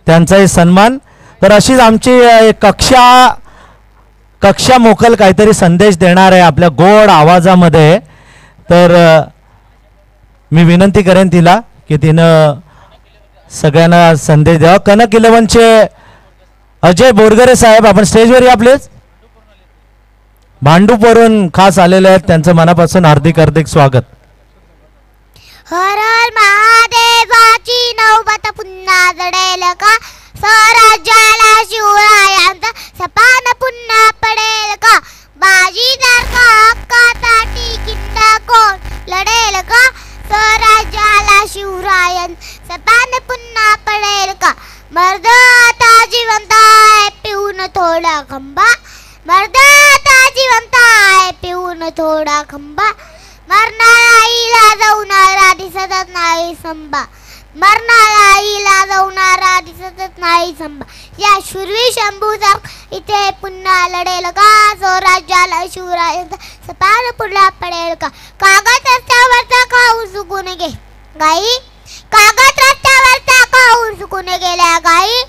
त्यांचाही सन्मान. तर अशीच आमची कक्षा मोकल काहीतरी संदेश देणार आहे आपल्या गोड आवाजामध्ये. तर मी विनंती करेन तिला की तिनं सगळ्यांना संदेश द्यावा. कनक 11चे अजय बोरगरे साहेब आपण स्टेजवर या प्लीज. भांडूपवरून खास आलेले आहेत, त्यांचं मनापासून हार्दिक हार्दिक स्वागत. हर हर महादेवाची नौबत पुन्हा जडेल का, स्वराज्याला शिवरायांचा सपान पुन्हा पडेल का, बाजीदार का हक्कासाठी किंदा कोण लढेल का, स्वराज्याला शिवरायांचा सपान पुन्हा पडेल का, मर्द आता जिवंत आहे पिऊन थोडा खंबा, मर्द आता जिवंत आहे पिऊन थोडा खंबा, मरणारा इला जाऊनारा दिसतच नाही संभा, मरणारा इला जाऊनारा दिसतच नाही संभा, या शूरवीर शंभूचा इथे पुन्हा लढेल का, स्वराज्याला शिवरायांचा सपान पुन्हा पडेल का, कागद रस्त्यावरचा खाऊन सुकून गे गाई, कागद रस्त्यावरचा खाऊन सुकून गेल्या गाई,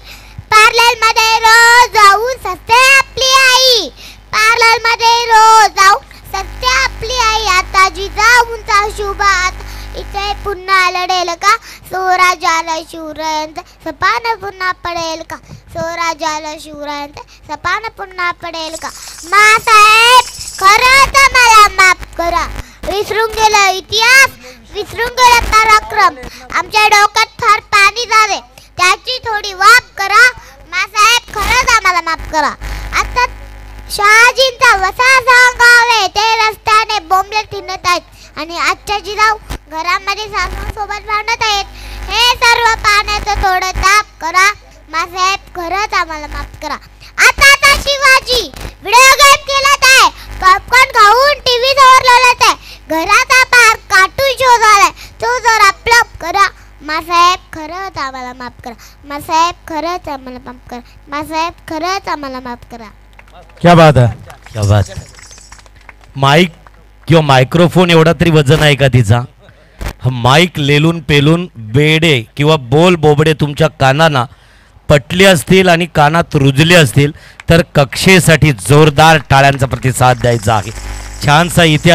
पार्लर मध्ये रोज जाऊन सस्ते आपली आई, पार्लर मध्ये रोज जाऊन सत्य आपली आई, आता जिजाऊंचा शुभ हात इथे पुन्हा लढेल का, स्वराज्याला शिवरायांचा सपान पुन्हा पडेल का, स्वराज्याला शिवरायांचा सपान पुन्हा पडेल का, मासाहेब खरंच मला माफ करा, विसरून गेला इतिहास, विसरून गेला पराक्रम, आमच्या डोक्यात फार पाणी जावे त्याची थोडी वाफ करा, मासाहेब खरंच आम्हाला माफ करा. आता शहाजींचा वसा सांगावे ते रस्त्याने बोंबले फिरत आहेत आणि आजच्या जिजाऊ घरामध्ये सासूसोबत भांडत आहेत, हे सर्व पाण्याचं थोडं ताप करा, मासाहेब खरंच आम्हाला माफ करा. आता शिवाजी व्हिडिओ गेम खेळत आहे, पॉपकॉर्न खाऊन टीव्ही जवळ लोळत आहे, घराचा पार कार्टून शो झालाय, तो जरा प्लप करा, मासाहेब खरंच आम्हाला माफ करा, मासाहेब खरंच आम्हाला माफ करा, मासाहेब खरंच आम्हाला माफ करा. क्या बात है, क्या बात. माईक किंवा मायक्रोफोन एवढा तरी वजन आहे का तिचा. हा माईक लेलून पेलून बेडे किंवा बोल बोबडे तुमच्या कानांना पटले असतील आणि कानात रुजले असतील तर कक्षेसाठी जोरदार टाळ्यांचा प्रतिसाद द्यायचा आहे. छानसा इतिहास